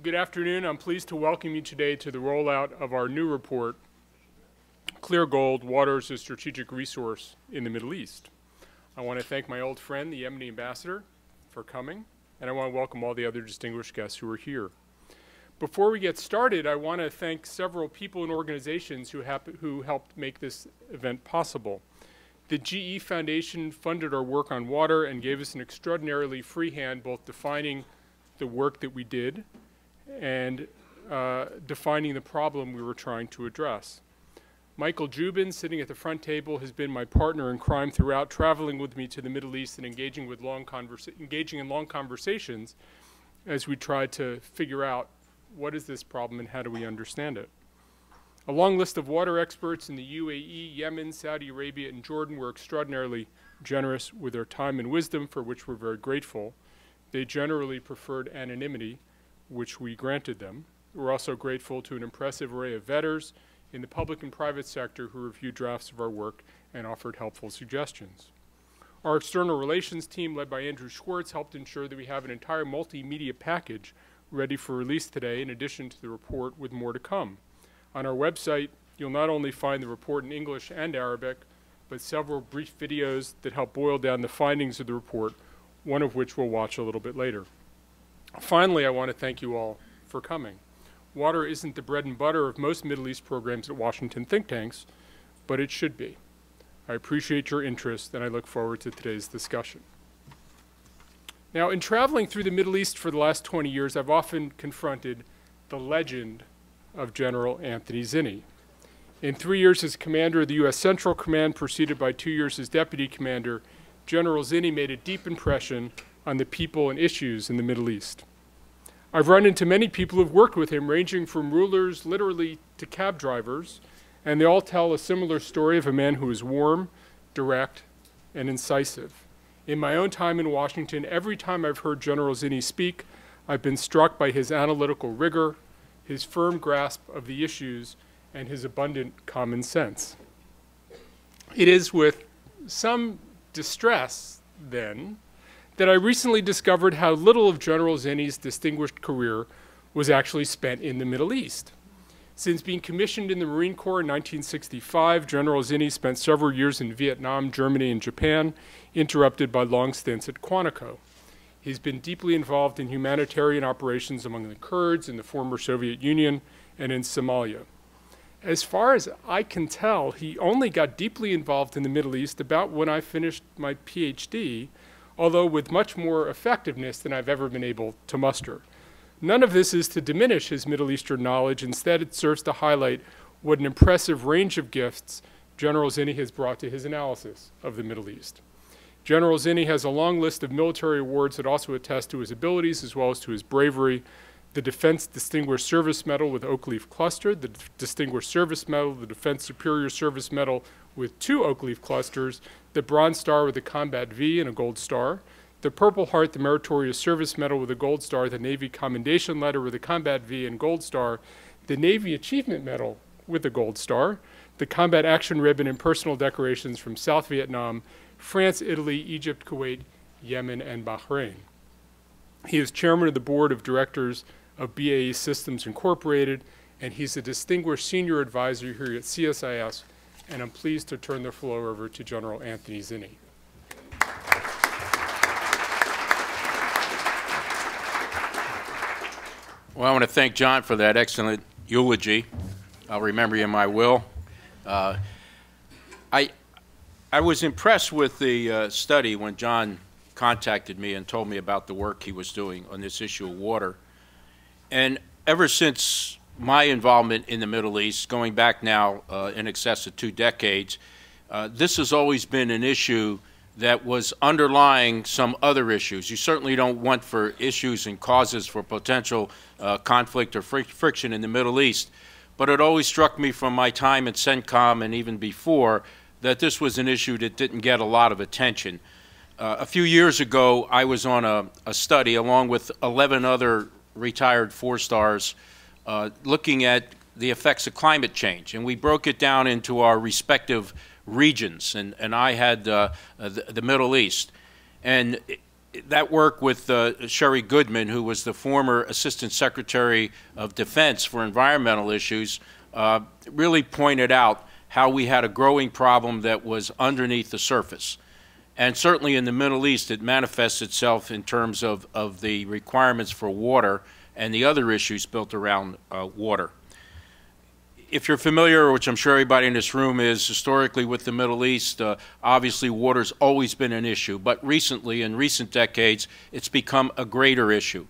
Good afternoon. I'm pleased to welcome you today to the rollout of our new report, Clear Gold, Water as a Strategic Resource in the Middle East. I want to thank my old friend, the Yemeni ambassador, for coming, and I want to welcome all the other distinguished guests who are here. Before we get started, I want to thank several people and organizations who helped make this event possible. The GE Foundation funded our work on water and gave us an extraordinarily free hand, both defining the work that we did and defining the problem we were trying to address. Michael Jubin, sitting at the front table, has been my partner in crime throughout, traveling with me to the Middle East and engaging in long conversations as we tried to figure out what is this problem and how do we understand it. A long list of water experts in the UAE, Yemen, Saudi Arabia, and Jordan were extraordinarily generous with their time and wisdom, for which we're very grateful. They generally preferred anonymity, which we granted them. We're also grateful to an impressive array of vetters in the public and private sector who reviewed drafts of our work and offered helpful suggestions. Our external relations team, led by Andrew Schwartz, helped ensure that we have an entire multimedia package ready for release today, in addition to the report, with more to come. On our website, you'll not only find the report in English and Arabic, but several brief videos that help boil down the findings of the report, one of which we'll watch a little bit later. Finally, I want to thank you all for coming. Water isn't the bread and butter of most Middle East programs at Washington think tanks, but it should be. I appreciate your interest, and I look forward to today's discussion. Now, in traveling through the Middle East for the last 20 years, I've often confronted the legend of General Anthony Zinni. In 3 years as commander of the U.S. Central Command, preceded by 2 years as deputy commander, General Zinni made a deep impression on the people and issues in the Middle East. I've run into many people who've worked with him, ranging from rulers literally to cab drivers, and they all tell a similar story of a man who is warm, direct, and incisive. In my own time in Washington, every time I've heard General Zinni speak, I've been struck by his analytical rigor, his firm grasp of the issues, and his abundant common sense. It is with some distress, then, that I recently discovered how little of General Zinni's distinguished career was actually spent in the Middle East. Since being commissioned in the Marine Corps in 1965, General Zinni spent several years in Vietnam, Germany, and Japan, interrupted by long stints at Quantico. He's been deeply involved in humanitarian operations among the Kurds in the former Soviet Union and in Somalia. As far as I can tell, he only got deeply involved in the Middle East about when I finished my PhD, although with much more effectiveness than I've ever been able to muster. None of this is to diminish his Middle Eastern knowledge. Instead, it serves to highlight what an impressive range of gifts General Zinni has brought to his analysis of the Middle East. General Zinni has a long list of military awards that also attest to his abilities as well as to his bravery: the Defense Distinguished Service Medal with Oak Leaf Cluster, the Distinguished Service Medal, the Defense Superior Service Medal with 2 Oak Leaf Clusters, the Bronze Star with a Combat V and a Gold Star, the Purple Heart, the Meritorious Service Medal with a Gold Star, the Navy Commendation Letter with a Combat V and Gold Star, the Navy Achievement Medal with a Gold Star, the Combat Action Ribbon and personal decorations from South Vietnam, France, Italy, Egypt, Kuwait, Yemen, and Bahrain. He is chairman of the board of directors of BAE Systems Incorporated, and he's a distinguished senior advisor here at CSIS, and I'm pleased to turn the floor over to General Anthony Zinni. Well, I want to thank John for that excellent eulogy. I'll remember you in my will. I was impressed with the study when John contacted me and told me about the work he was doing on this issue of water. And ever since my involvement in the Middle East, going back now in excess of 2 decades, this has always been an issue that was underlying some other issues. You certainly don't want for issues and causes for potential conflict or friction in the Middle East, but it always struck me from my time at CENTCOM and even before that this was an issue that didn't get a lot of attention. A few years ago, I was on a study along with 11 other retired 4-stars looking at the effects of climate change, and we broke it down into our respective regions, and I had the Middle East. And that work with Sherry Goodman, who was the former Assistant Secretary of Defense for environmental issues, really pointed out how we had a growing problem that was underneath the surface. And certainly in the Middle East, it manifests itself in terms of the requirements for water and the other issues built around water. If you're familiar, which I'm sure everybody in this room is, historically with the Middle East, obviously water's always been an issue, but recently, in recent decades, it's become a greater issue.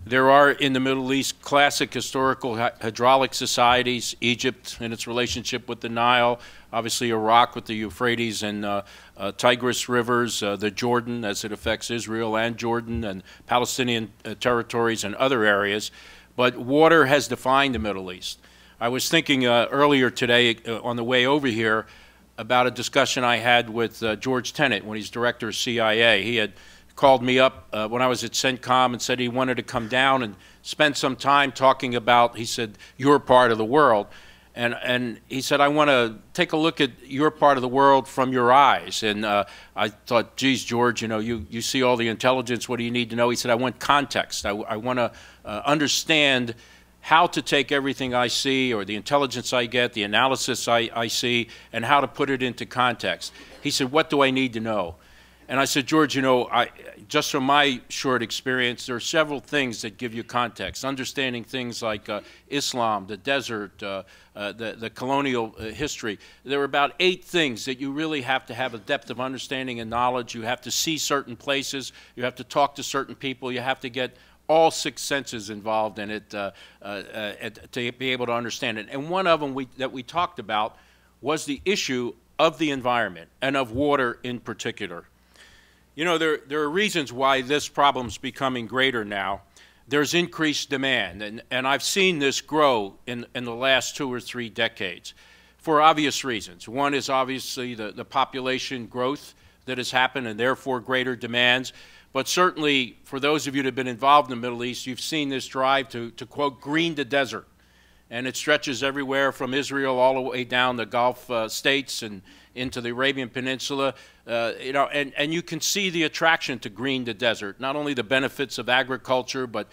There are in the Middle East classic historical hydraulic societies, Egypt in its relationship with the Nile, obviously Iraq with the Euphrates and Tigris rivers, the Jordan as it affects Israel and Jordan and Palestinian territories and other areas. But water has defined the Middle East. I was thinking earlier today on the way over here about a discussion I had with George Tenet when he's director of CIA. He had called me up when I was at CENTCOM and said he wanted to come down and spend some time talking about, he said, your part of the world. And he said, I want to take a look at your part of the world from your eyes. And I thought, geez, George, you know, you see all the intelligence. What do you need to know? He said, I want context. I want to understand how to take everything I see or the intelligence I get, the analysis I see, and how to put it into context. He said, what do I need to know? And I said, George, you know, just from my short experience, there are several things that give you context. Understanding things like Islam, the desert, the colonial history. There are about 8 things that you really have to have a depth of understanding and knowledge. You have to see certain places. You have to talk to certain people. You have to get all 6 senses involved in it to be able to understand it. And one of them that we talked about was the issue of the environment and of water in particular. You know, there are reasons why this problem's becoming greater now. There's increased demand, and I've seen this grow in the last 2 or 3 decades for obvious reasons. One is obviously the population growth that has happened and therefore greater demands. But certainly for those of you that have been involved in the Middle East, you've seen this drive to quote, green the desert. And it stretches everywhere from Israel all the way down the Gulf states and into the Arabian Peninsula, you know, and you can see the attraction to green the desert, not only the benefits of agriculture, but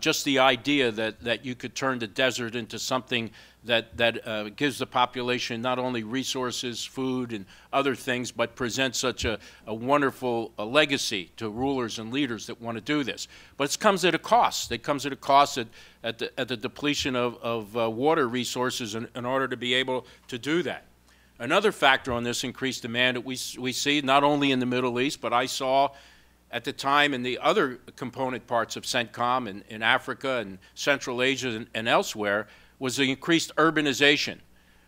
just the idea that you could turn the desert into something that gives the population not only resources, food, and other things, but presents such a wonderful legacy to rulers and leaders that want to do this. But it comes at a cost. It comes at a cost at the depletion of water resources in order to be able to do that. Another factor on this increased demand that we see not only in the Middle East, but I saw at the time in the other component parts of CENTCOM in Africa and Central Asia and elsewhere, was the increased urbanization.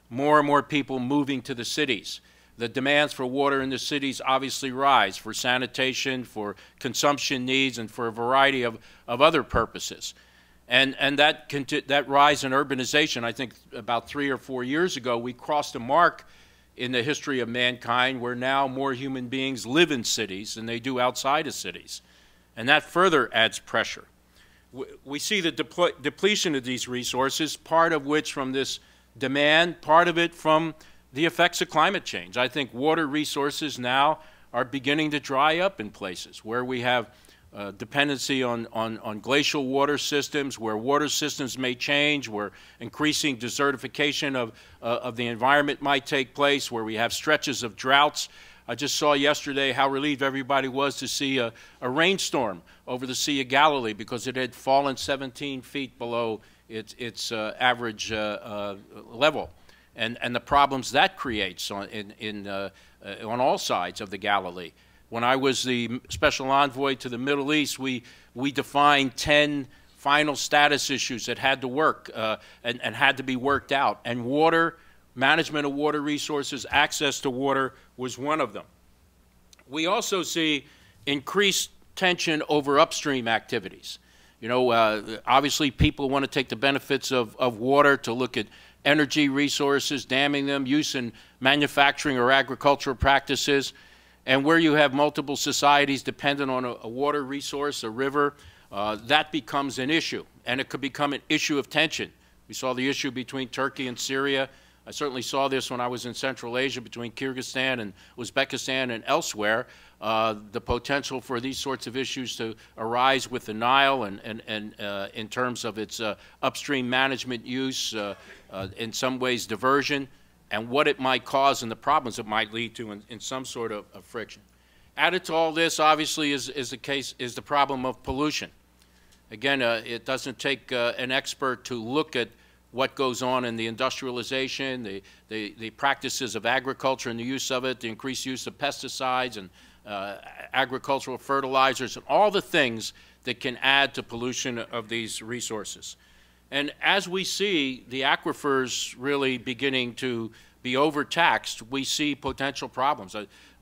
More and more people moving to the cities. The demands for water in the cities obviously rise for sanitation, for consumption needs, and for a variety of other purposes. And that rise in urbanization, I think about 3 or 4 years ago, we crossed a mark in the history of mankind where now more human beings live in cities than they do outside of cities. And that further adds pressure. We see the depletion of these resources, part of which from this demand, part of it from the effects of climate change. I think water resources now are beginning to dry up in places where we have dependency on glacial water systems, where water systems may change, where increasing desertification of the environment might take place, where we have stretches of droughts. I just saw yesterday how relieved everybody was to see a rainstorm over the Sea of Galilee because it had fallen 17 feet below its average level, and the problems that creates on all sides of the Galilee. When I was the special envoy to the Middle East, we defined 10 final status issues that had to work and had to be worked out. And water, management of water resources, access to water was one of them. We also see increased tension over upstream activities. You know, obviously people want to take the benefits of water to look at energy resources, damming them, use in manufacturing or agricultural practices. And where you have multiple societies dependent on a water resource, a river, that becomes an issue. And it could become an issue of tension. We saw the issue between Turkey and Syria I certainly saw this when I was in Central Asia between Kyrgyzstan and Uzbekistan and elsewhere, the potential for these sorts of issues to arise with the Nile and in terms of its upstream management use, in some ways diversion, and what it might cause and the problems it might lead to in some sort of friction. Added to all this, obviously, is the problem of pollution. Again, it doesn't take an expert to look at what goes on in the industrialization, the practices of agriculture and the use of it, the increased use of pesticides and agricultural fertilizers, and all the things that can add to pollution of these resources. And as we see the aquifers really beginning to be overtaxed, we see potential problems.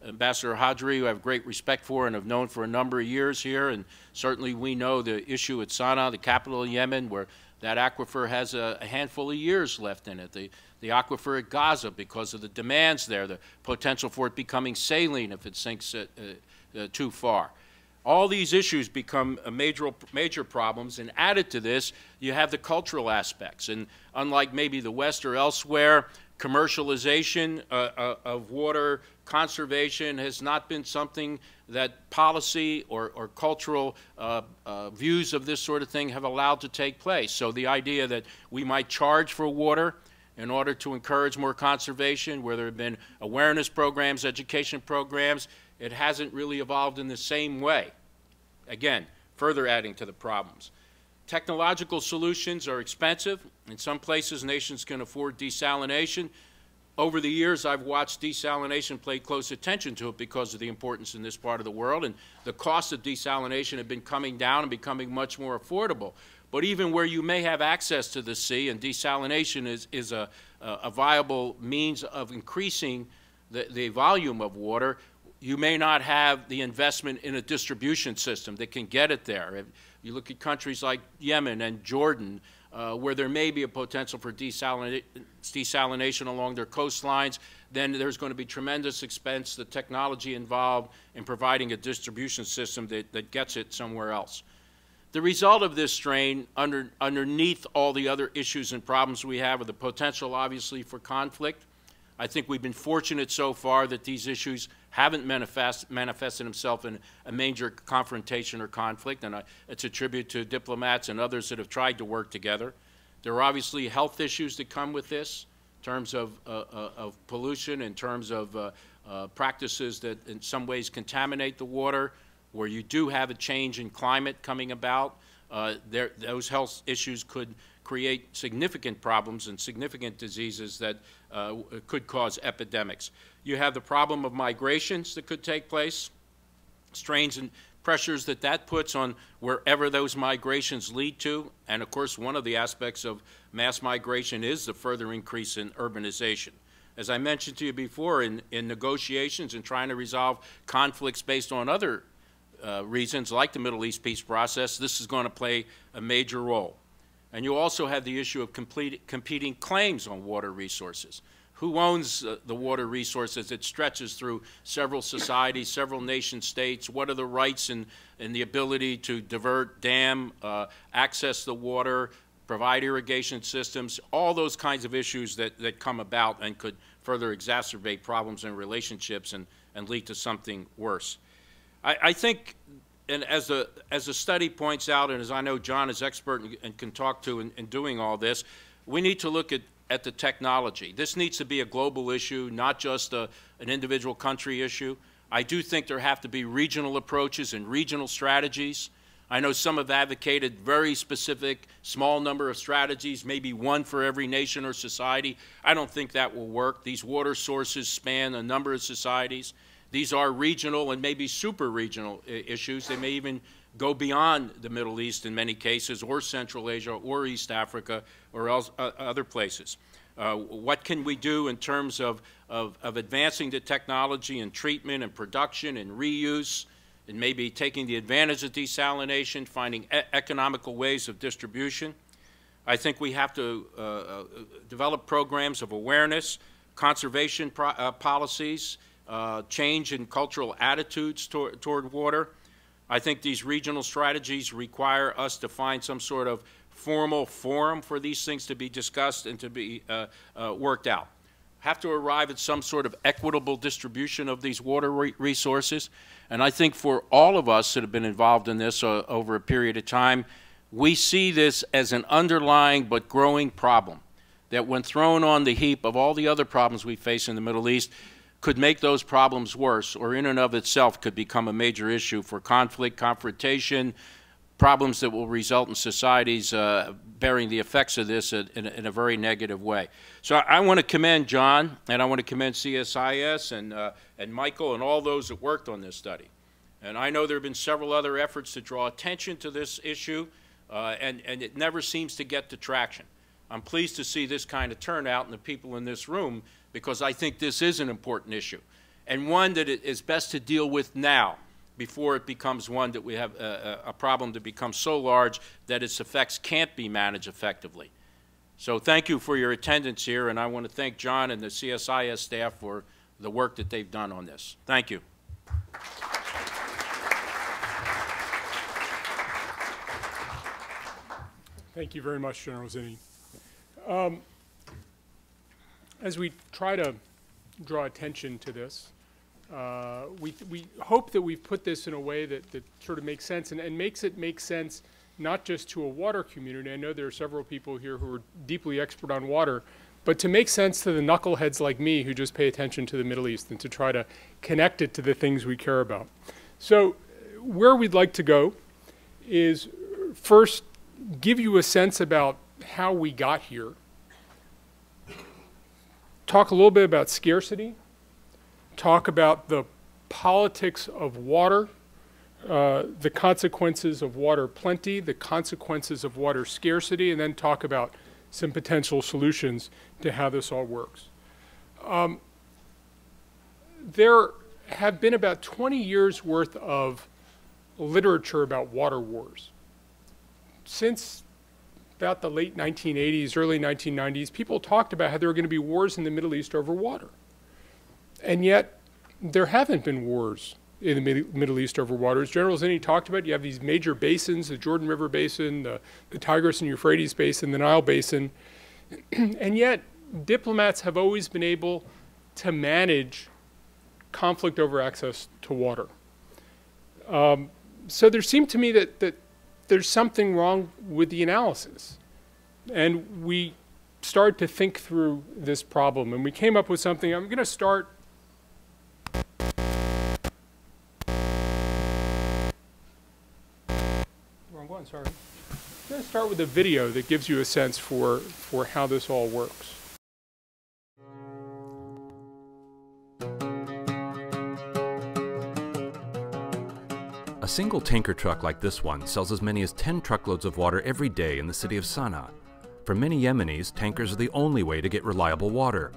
Ambassador Hadri, who I have great respect for and have known for a number of years here, and certainly we know the issue at Sana'a, the capital of Yemen, where that aquifer has a handful of years left in it. The aquifer at Gaza, because of the demands there, the potential for it becoming saline if it sinks too far. All these issues become major problems, and added to this, you have the cultural aspects. And unlike maybe the West or elsewhere, commercialization of water conservation has not been something that policy or cultural views of this sort of thing have allowed to take place. So the idea that we might charge for water in order to encourage more conservation, where there have been awareness programs, education programs, it hasn't really evolved in the same way. Again, further adding to the problems. Technological solutions are expensive. In some places, nations can afford desalination. Over the years, I've watched desalination pay close attention to it because of the importance in this part of the world, and the cost of desalination have been coming down and becoming much more affordable. But even where you may have access to the sea, and desalination is a viable means of increasing the volume of water, you may not have the investment in a distribution system that can get it there. If you look at countries like Yemen and Jordan, where there may be a potential for desalination along their coastlines, then there's going to be tremendous expense, the technology involved in providing a distribution system that gets it somewhere else. The result of this strain, underneath all the other issues and problems we have, are the potential, obviously, for conflict. I think we've been fortunate so far that these issues haven't manifested themselves in a major confrontation or conflict, and it's a tribute to diplomats and others that have tried to work together. There are obviously health issues that come with this, in terms of pollution, in terms of practices that in some ways contaminate the water, where you do have a change in climate coming about. Those health issues could create significant problems and significant diseases that could cause epidemics. You have the problem of migrations that could take place, strains and pressures that puts on wherever those migrations lead to. And of course, one of the aspects of mass migration is the further increase in urbanization. As I mentioned to you before, in negotiations and trying to resolve conflicts based on other reasons, like the Middle East peace process, this is going to play a major role. And you also have the issue of competing claims on water resources. Who owns the water resources? It stretches through several societies, several nation states. What are the rights and the ability to divert, dam, access the water, provide irrigation systems, all those kinds of issues that come about and could further exacerbate problems in relationships and lead to something worse. I think, and as the study points out, and as I know John is expert and can talk to in doing all this, we need to look at the technology. This needs to be a global issue, not just an individual country issue. I do think there have to be regional approaches and regional strategies. I know some have advocated very specific, small number of strategies, maybe one for every nation or society. I don't think that will work. These water sources span a number of societies. These are regional and maybe super regional issues. They may even go beyond the Middle East in many cases, or Central Asia, or East Africa, or other places. What can we do in terms of advancing the technology and treatment and production and reuse, and maybe taking the advantage of desalination, finding economical ways of distribution? I think we have to develop programs of awareness, conservation policies, change in cultural attitudes toward water. I think these regional strategies require us to find some sort of formal forum for these things to be discussed and to be worked out. have to arrive at some sort of equitable distribution of these water resources. And I think for all of us that have been involved in this over a period of time, we see this as an underlying but growing problem that when thrown on the heap of all the other problems we face in the Middle East could make those problems worse, or in and of itself could become a major issue for conflict, confrontation, problems that will result in societies bearing the effects of this in a very negative way. So I want to commend John, and I want to commend CSIS and Michael and all those that worked on this study. And I know there have been several other efforts to draw attention to this issue, and it never seems to get to traction. I'm pleased to see this kind of turnout in the people in this room, because I think this is an important issue, and one that it is best to deal with now, before it becomes one that we have a problem that becomes so large that its effects can't be managed effectively. So thank you for your attendance here, and I want to thank John and the CSIS staff for the work that they've done on this. Thank you. Thank you very much, General Zinni. As we try to draw attention to this, we hope that we've put this in a way that sort of makes sense and makes it make sense not just to a water community. I know there are several people here who are deeply expert on water, but to make sense to the knuckleheads like me who just pay attention to the Middle East and to try to connect it to the things we care about. So where we'd like to go is first give you a sense about how we got here, talk a little bit about scarcity, talk about the politics of water, the consequences of water plenty, the consequences of water scarcity, and then talk about some potential solutions to how this all works. There have been about 20 years worth of literature about water wars. Since about the late 1980s, early 1990s, people talked about how there were going to be wars in the Middle East over water. And yet, there haven't been wars in the Middle East over water. As General Zinni talked about, you have these major basins, the Jordan River Basin, the Tigris and Euphrates Basin, the Nile Basin. And yet, diplomats have always been able to manage conflict over access to water. So there seemed to me that there's something wrong with the analysis. And we started to think through this problem, and we came up with something. I'm going to start sorry. I'm going to start with a video that gives you a sense for how this all works. A single tanker truck like this one sells as many as 10 truckloads of water every day in the city of Sana'a. For many Yemenis, tankers are the only way to get reliable water.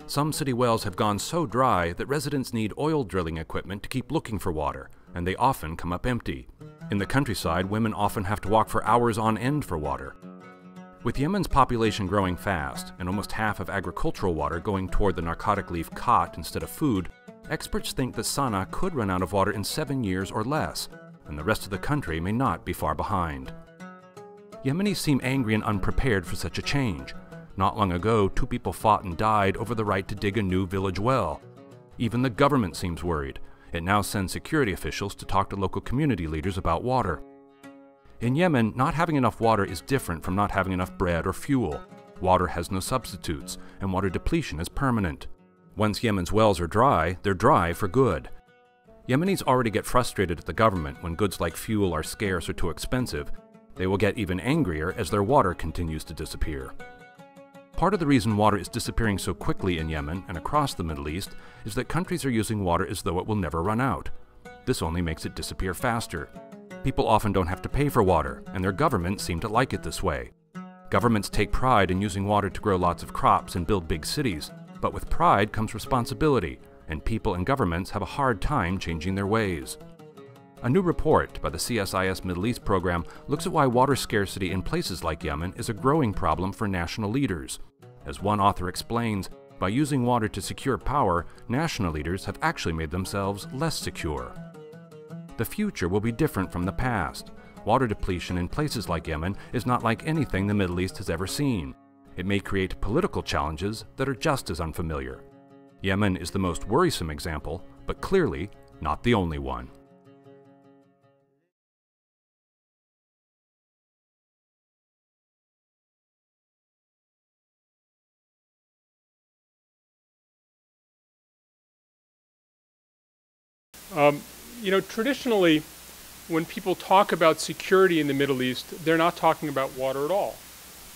Some city wells have gone so dry that residents need oil drilling equipment to keep looking for water, and they often come up empty. In the countryside, women often have to walk for hours on end for water. With Yemen's population growing fast, and almost half of agricultural water going toward the narcotic leaf khat instead of food, experts think that Sana'a could run out of water in 7 years or less, and the rest of the country may not be far behind. Yemenis seem angry and unprepared for such a change. Not long ago, 2 people fought and died over the right to dig a new village well. Even the government seems worried. It now sends security officials to talk to local community leaders about water. In Yemen, not having enough water is different from not having enough bread or fuel. Water has no substitutes, and water depletion is permanent. Once Yemen's wells are dry, they're dry for good. Yemenis already get frustrated at the government when goods like fuel are scarce or too expensive. They will get even angrier as their water continues to disappear. Part of the reason water is disappearing so quickly in Yemen and across the Middle East is that countries are using water as though it will never run out. This only makes it disappear faster. People often don't have to pay for water, and their governments seem to like it this way. Governments take pride in using water to grow lots of crops and build big cities, but with pride comes responsibility, and people and governments have a hard time changing their ways. A new report by the CSIS Middle East program looks at why water scarcity in places like Yemen is a growing problem for national leaders. As one author explains, by using water to secure power, national leaders have actually made themselves less secure. The future will be different from the past. Water depletion in places like Yemen is not like anything the Middle East has ever seen. it may create political challenges that are just as unfamiliar. Yemen is the most worrisome example, but clearly not the only one. Traditionally, when people talk about security in the Middle East, they're not talking about water at all,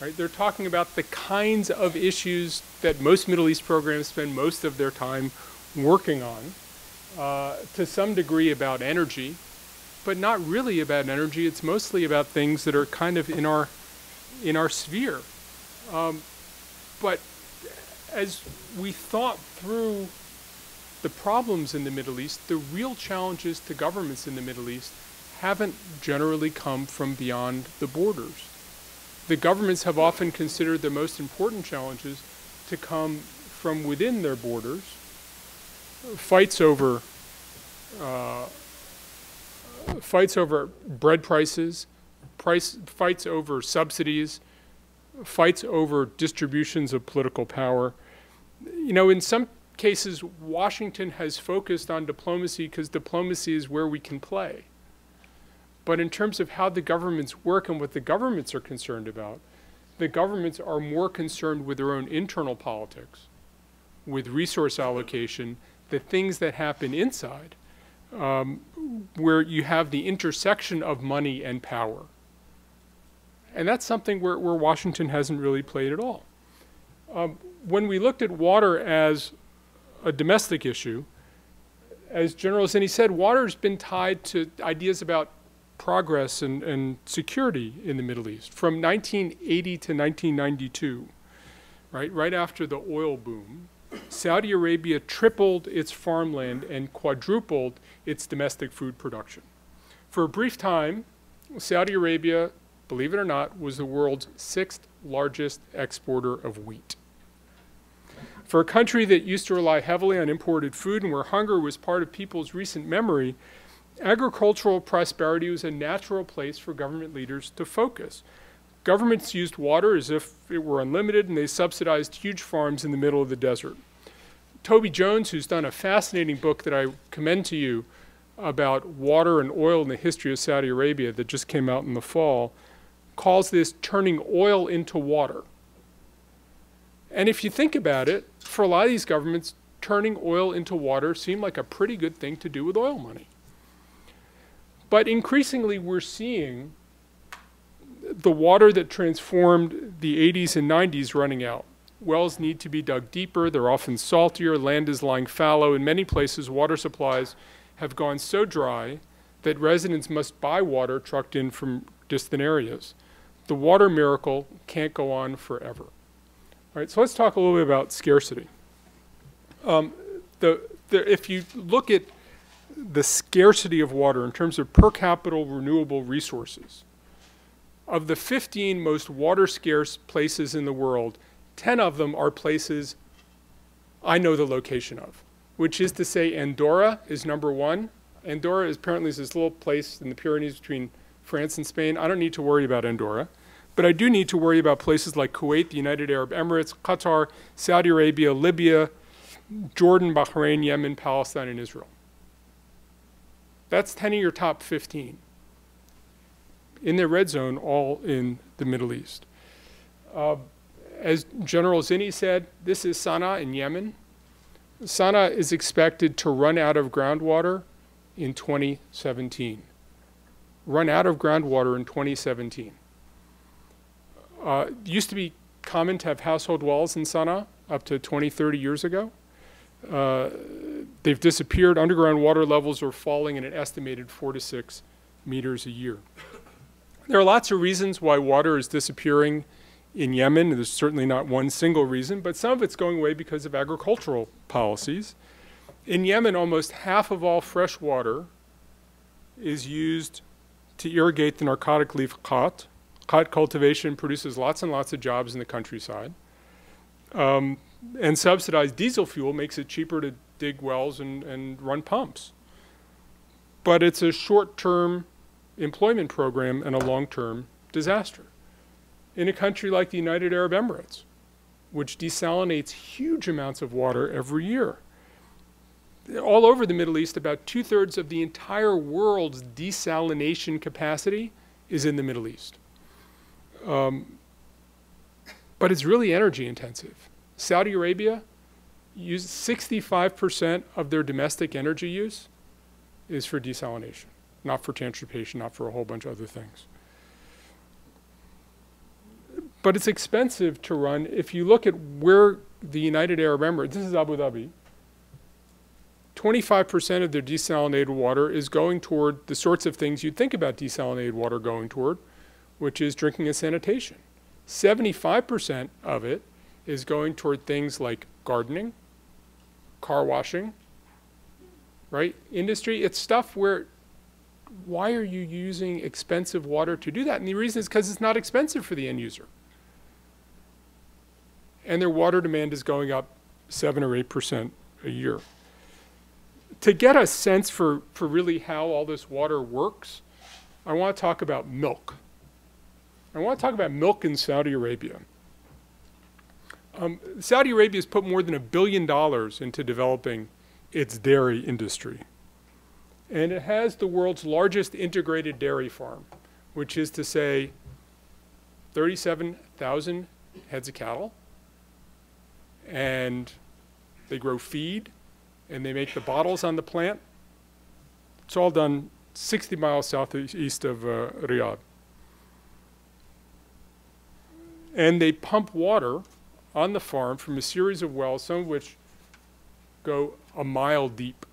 right? They're talking about the kinds of issues that most Middle East programs spend most of their time working on, to some degree about energy, but not really about energy. It's mostly about things that are kind of in our sphere. But as we thought through the problems in the Middle East, the real challenges to governments in the Middle East haven't generally come from beyond the borders. The governments have often considered the most important challenges to come from within their borders. Fights over bread prices, fights over subsidies, fights over distributions of political power. In some cases, Washington has focused on diplomacy because diplomacy is where we can play. But in terms of how the governments work and what the governments are concerned about, the governments are more concerned with their own internal politics, with resource allocation, the things that happen inside, where you have the intersection of money and power. And that's something where Washington hasn't really played at all. When we looked at water as a domestic issue, as General Zinni said, water has been tied to ideas about progress and security in the Middle East from 1980 to 1992, right after the oil boom. Saudi Arabia tripled its farmland and quadrupled its domestic food production. For a brief time, Saudi Arabia, believe it or not, was the world's 6th largest exporter of wheat. For a country that used to rely heavily on imported food and where hunger was part of people's recent memory, agricultural prosperity was a natural place for government leaders to focus. Governments used water as if it were unlimited, and they subsidized huge farms in the middle of the desert. Toby Jones, who's done a fascinating book that I commend to you about water and oil in the history of Saudi Arabia that just came out in the fall, calls this turning oil into water. And if you think about it, for a lot of these governments, turning oil into water seemed like a pretty good thing to do with oil money. But increasingly, we're seeing the water that transformed the 80s and 90s running out. Wells need to be dug deeper. They're often saltier. Land is lying fallow. In many places, water supplies have gone so dry that residents must buy water trucked in from distant areas. The water miracle can't go on forever. All right, so let's talk a little bit about scarcity. If you look at the scarcity of water in terms of per capita renewable resources, of the 15 most water scarce places in the world, 10 of them are places I know the location of, which is to say Andorra is number 1. Andorra is apparently this little place in the Pyrenees between France and Spain. I don't need to worry about Andorra. But I do need to worry about places like Kuwait, the United Arab Emirates, Qatar, Saudi Arabia, Libya, Jordan, Bahrain, Yemen, Palestine, and Israel. That's 10 of your top 15. In the red zone, all in the Middle East. As General Zinni said, this is Sana'a in Yemen. Sana'a is expected to run out of groundwater in 2017. Run out of groundwater in 2017. It used to be common to have household wells in Sana'a up to 20, 30 years ago. They've disappeared. Underground water levels are falling in an estimated 4 to 6 meters a year. There are lots of reasons why water is disappearing in Yemen. There's certainly not one single reason, but some of it's going away because of agricultural policies. In Yemen, almost half of all fresh water is used to irrigate the narcotic leaf khat. Khat cultivation produces lots and lots of jobs in the countryside. And subsidized diesel fuel makes it cheaper to dig wells and run pumps. But it's a short-term employment program and a long-term disaster. In a country like the United Arab Emirates, which desalinates huge amounts of water every year. All over the Middle East, about 2/3 of the entire world's desalination capacity is in the Middle East. But it's really energy intensive. Saudi Arabia uses 65% of their domestic energy use is for desalination, not for transportation, not for a whole bunch of other things. But it's expensive to run. If you look at where the United Arab Emirates, this is Abu Dhabi, 25% of their desalinated water is going toward the sorts of things you'd think about desalinated water going toward, which is drinking and sanitation. 75% of it is going toward things like gardening, car washing, right? Industry, it's stuff where, why are you using expensive water to do that? And the reason is because it's not expensive for the end user. And their water demand is going up 7 or 8% a year. To get a sense for really how all this water works, I want to talk about milk. I want to talk about milk in Saudi Arabia. Saudi Arabia has put more than $1 billion into developing its dairy industry. And it has the world's largest integrated dairy farm, which is to say 37,000 heads of cattle. And they grow feed, and they make the bottles on the plant. It's all done 60 miles southeast of Riyadh. And they pump water on the farm from a series of wells, some of which go a mile deep.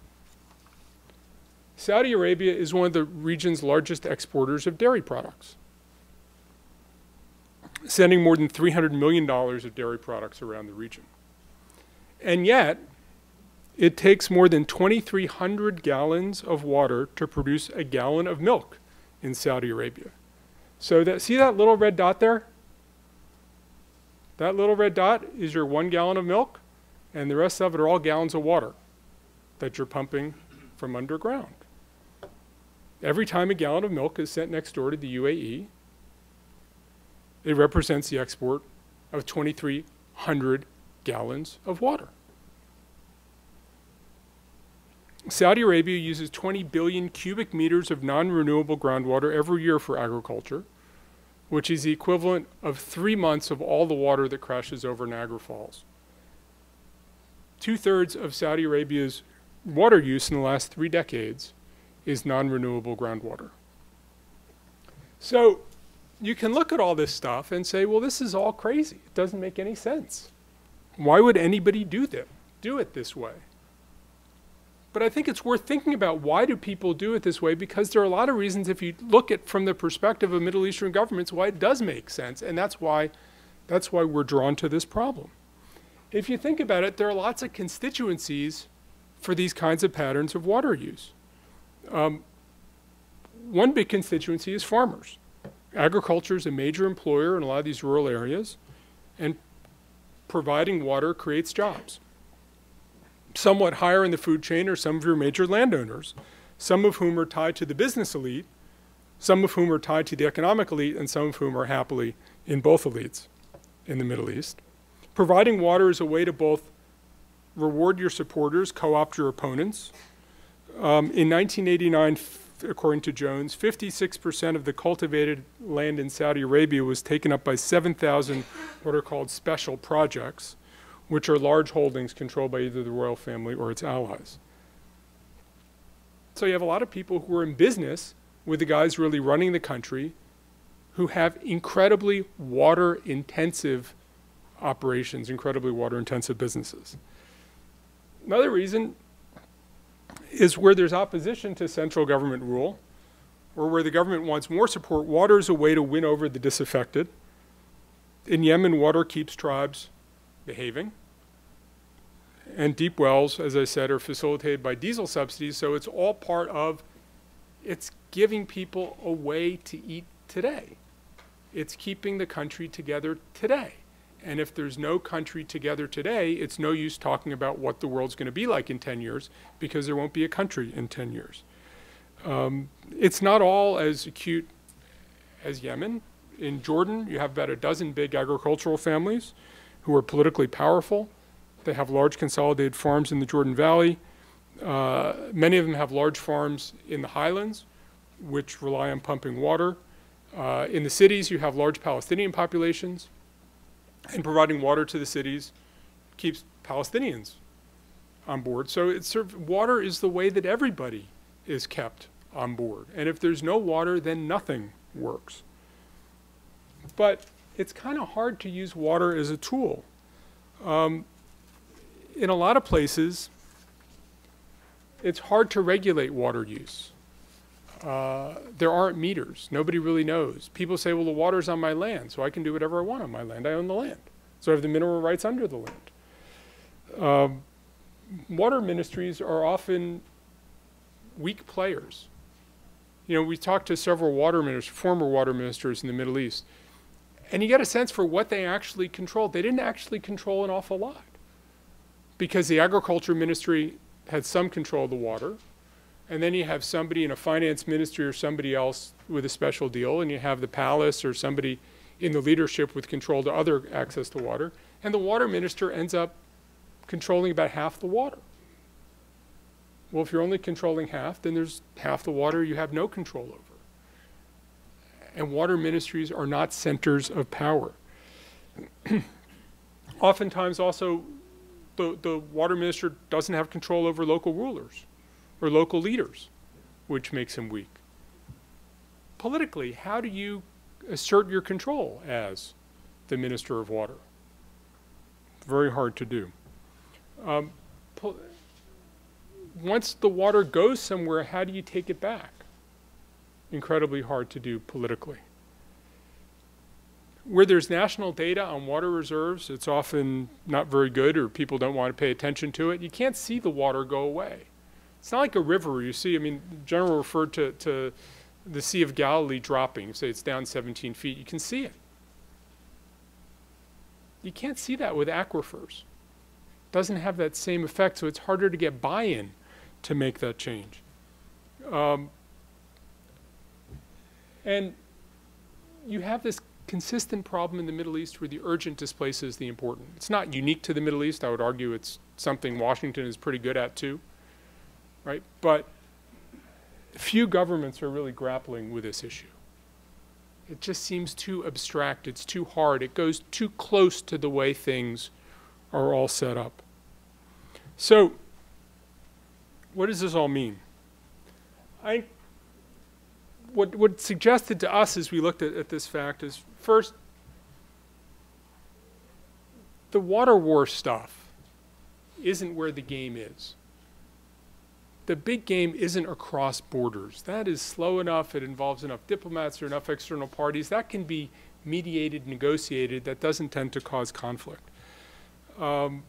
Saudi Arabia is one of the region's largest exporters of dairy products, sending more than $300 million of dairy products around the region. And yet, it takes more than 2,300 gallons of water to produce a gallon of milk in Saudi Arabia. So see that little red dot there? That little red dot is your 1 gallon of milk, and the rest of it are all gallons of water that you're pumping from underground. Every time a gallon of milk is sent next door to the UAE, it represents the export of 2,300 gallons of water. Saudi Arabia uses 20 billion cubic meters of non-renewable groundwater every year for agriculture, which is the equivalent of 3 months of all the water that crashes over Niagara Falls. 2/3 of Saudi Arabia's water use in the last 3 decades is non-renewable groundwater. So you can look at all this stuff and say, well, this is all crazy. It doesn't make any sense. Why would anybody do it this way? But I think it's worth thinking about, why do people do it this way? Because there are a lot of reasons, if you look at from the perspective of Middle Eastern governments, why it does make sense. And that's why we're drawn to this problem. If you think about it, there are lots of constituencies for these kinds of patterns of water use. One big constituency is farmers. Agriculture is a major employer in a lot of these rural areas, and providing water creates jobs. Somewhat higher in the food chain are some of your major landowners, some of whom are tied to the business elite, some of whom are tied to the economic elite, and some of whom are happily in both elites in the Middle East. Providing water is a way to both reward your supporters, co-opt your opponents. In 1989, according to Jones, 56% of the cultivated land in Saudi Arabia was taken up by 7,000 what are called special projects, which are large holdings controlled by either the royal family or its allies. So you have a lot of people who are in business with the guys really running the country, who have incredibly water-intensive operations, incredibly water-intensive businesses. Another reason is where there's opposition to central government rule, or where the government wants more support, water is a way to win over the disaffected. In Yemen, water keeps tribes behaving. And deep wells, as I said, are facilitated by diesel subsidies, so it's all part of, it's giving people a way to eat today. It's keeping the country together today. And if there's no country together today, it's no use talking about what the world's going to be like in 10 years, because there won't be a country in 10 years. It's not all as acute as Yemen. In Jordan, you have about a dozen big agricultural families who are politically powerful. They have large consolidated farms in the Jordan Valley. Many of them have large farms in the highlands, which rely on pumping water. In the cities, you have large Palestinian populations, and providing water to the cities keeps Palestinians on board. So water is the way that everybody is kept on board. And if there's no water, then nothing works. But it's kind of hard to use water as a tool. In a lot of places, it's hard to regulate water use. There aren't meters. Nobody really knows. People say, well, the water's on my land, so I can do whatever I want on my land. I own the land. So I have the mineral rights under the land. Water ministries are often weak players. You know, we talked to several former water ministers in the Middle East, and you get a sense for what they actually controlled. They didn't actually control an awful lot, because the agriculture ministry had some control of the water, and then you have somebody in a finance ministry or somebody else with a special deal, and you have the palace or somebody in the leadership with control to other access to water, and the water minister ends up controlling about half the water. Well, if you're only controlling half, then there's half the water you have no control over. And water ministries are not centers of power. Oftentimes also, the water minister doesn't have control over local rulers or local leaders, which makes him weak. Politically, how do you assert your control as the minister of water? Very hard to do. Once the water goes somewhere, how do you take it back? Incredibly hard to do politically. Where there's national data on water reserves, it's often not very good, or people don't want to pay attention to it. You can't see the water go away. It's not like a river where you see, I mean, General referred to the Sea of Galilee dropping. Say it's down 17 feet. You can see it. You can't see that with aquifers. It doesn't have that same effect, so it's harder to get buy-in to make that change. And you have this consistent problem in the Middle East where the urgent displaces the important. It's not unique to the Middle East. I would argue it's something Washington is pretty good at too, right? But few governments are really grappling with this issue. It just seems too abstract. It's too hard. It goes too close to the way things are all set up. So what does this all mean? What suggested to us as we looked at this fact is, first, the water war stuff isn't where the game is. The big game isn't across borders. That is slow enough. It involves enough diplomats or enough external parties. That can be mediated, negotiated. That doesn't tend to cause conflict. But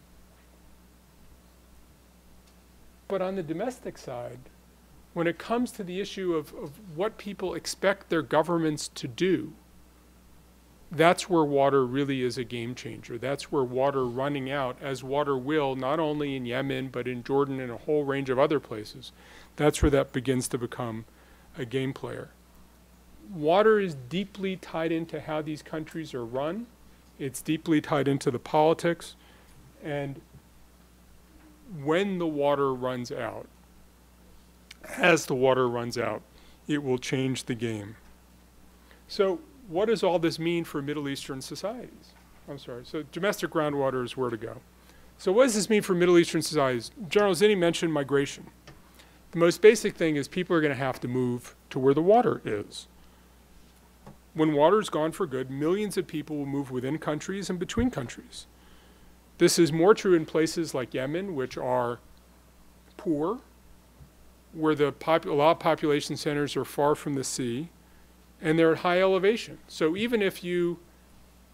on the domestic side, when it comes to the issue of what people expect their governments to do, that's where water really is a game changer. That's where water running out, as water will, not only in Yemen, but in Jordan and a whole range of other places. That's where that begins to become a game player. Water is deeply tied into how these countries are run. It's deeply tied into the politics. And when the water runs out, as the water runs out, it will change the game. So what does all this mean for Middle Eastern societies? So domestic groundwater is where to go. So what does this mean for Middle Eastern societies? General Zinni mentioned migration. The most basic thing is people are going to have to move to where the water is. When water is gone for good, millions of people will move within countries and between countries. This is more true in places like Yemen, which are poor, where a lot of population centers are far from the sea, and they're at high elevation. So even if you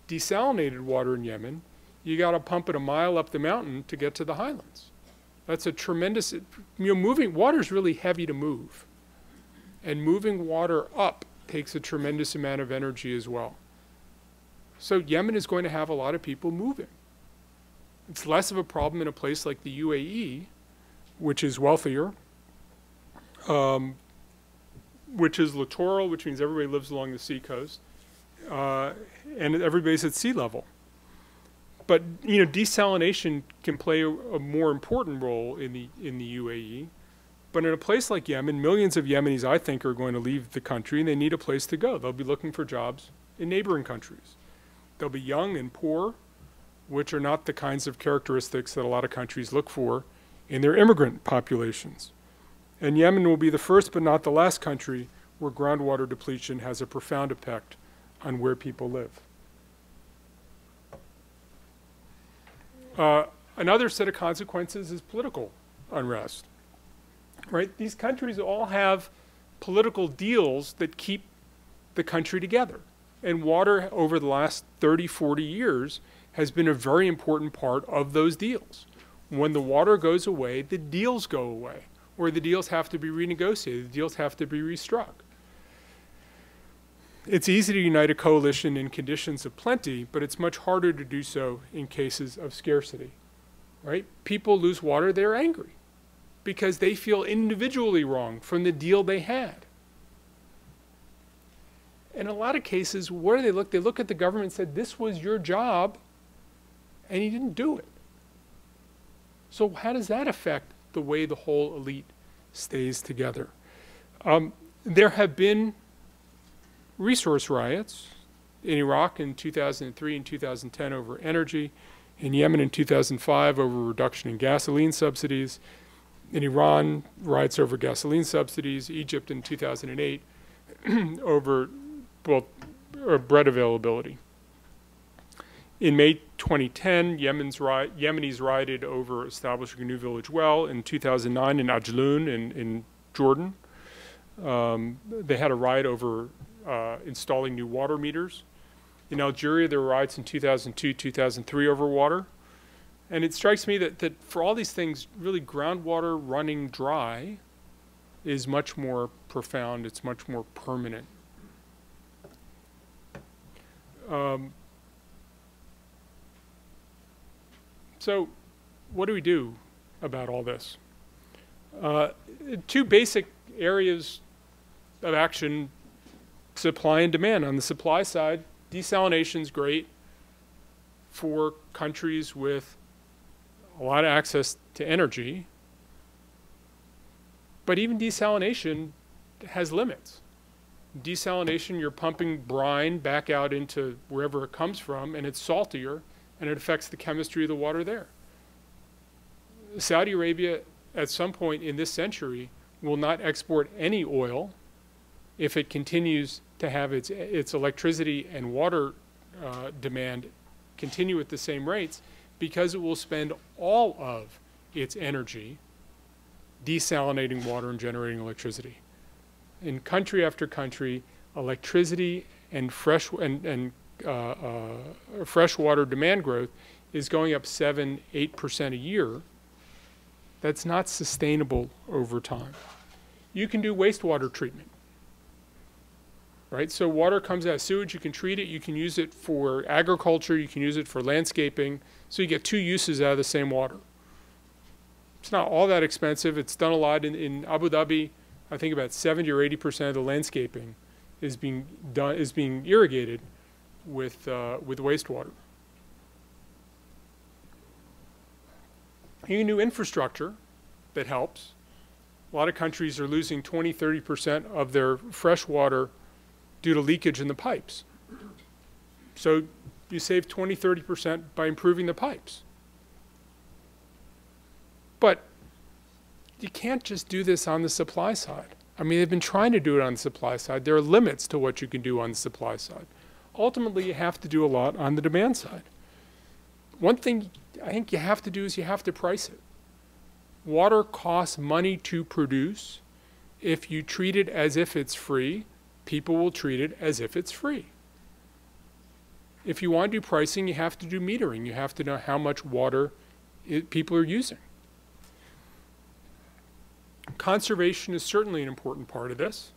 desalinated water in Yemen, you got to pump it a mile up the mountain to get to the highlands. That's a tremendous, moving water is really heavy to move. And moving water up takes a tremendous amount of energy as well. So Yemen is going to have a lot of people moving. It's less of a problem in a place like the UAE, which is wealthier, which is littoral, which means everybody lives along the seacoast, and everybody's at sea level. But desalination can play a more important role in the UAE. But in a place like Yemen, millions of Yemenis, I think, are going to leave the country, and they need a place to go. They'll be looking for jobs in neighboring countries. They'll be young and poor, which are not the kinds of characteristics that a lot of countries look for in their immigrant populations. And Yemen will be the first but not the last country where groundwater depletion has a profound effect on where people live. Another set of consequences is political unrest. Right? These countries all have political deals that keep the country together. And water over the last 30, 40 years has been a very important part of those deals. When the water goes away, the deals go away, or the deals have to be renegotiated, the deals have to be restruck. It's easy to unite a coalition in conditions of plenty, but it's much harder to do so in cases of scarcity. Right? People lose water, they're angry because they feel individually wrong from the deal they had. In a lot of cases, where do they look? They look at the government and said, this was your job, and you didn't do it. So how does that affect the way the whole elite stays together? There have been resource riots in Iraq in 2003 and 2010 over energy, in Yemen in 2005 over reduction in gasoline subsidies, in Iran, riots over gasoline subsidies, Egypt in 2008 over bread availability. In May 2010, Yemenis rioted over establishing a new village well. In 2009 in Ajloun in Jordan, they had a riot over installing new water meters. In Algeria, there were riots in 2002, 2003 over water. And it strikes me that for all these things, really groundwater running dry is much more profound. It's much more permanent. So what do we do about all this? Two basic areas of action: supply and demand. On the supply side, desalination is great for countries with a lot of access to energy, but even desalination has limits. Desalination, you're pumping brine back out into wherever it comes from, and it's saltier, and it affects the chemistry of the water there. Saudi Arabia, at some point in this century, will not export any oil if it continues to have its electricity and water demand continue at the same rates, because it will spend all of its energy desalinating water and generating electricity. In country after country, electricity and freshwater demand growth is going up 7–8% a year. That's not sustainable over time. You can do wastewater treatment. Right? So water comes out of sewage, you can treat it, you can use it for agriculture, you can use it for landscaping, so you get two uses out of the same water. It's not all that expensive. It's done a lot in Abu Dhabi. I think about 70 or 80% of the landscaping is being irrigated with wastewater. You can do infrastructure that helps. A lot of countries are losing 20–30% of their fresh water due to leakage in the pipes. So you save 20–30% by improving the pipes. But you can't just do this on the supply side. I mean, they've been trying to do it on the supply side. There are limits to what you can do on the supply side. Ultimately, you have to do a lot on the demand side. One thing I think you have to do is you have to price it. Water costs money to produce. If you treat it as if it's free, people will treat it as if it's free. If you want to do pricing, you have to do metering. You have to know how much water people are using. Conservation is certainly an important part of this.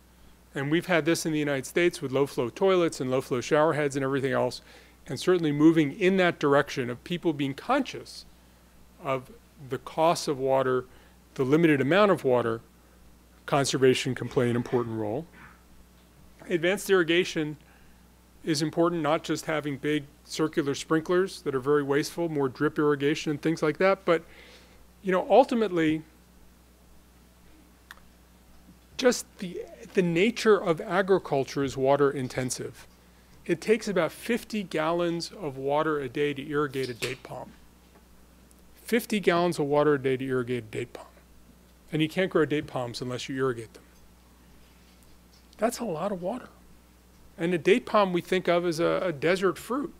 And we've had this in the United States with low-flow toilets and low-flow shower heads and everything else. And certainly moving in that direction of people being conscious of the cost of water, the limited amount of water, conservation can play an important role. Advanced irrigation is important, not just having big circular sprinklers that are very wasteful, more drip irrigation and things like that. But, you know, ultimately, just the nature of agriculture is water intensive. It takes about 50 gallons of water a day to irrigate a date palm. 50 gallons of water a day to irrigate a date palm. And you can't grow date palms unless you irrigate them. That's a lot of water. And a date palm we think of as a desert fruit.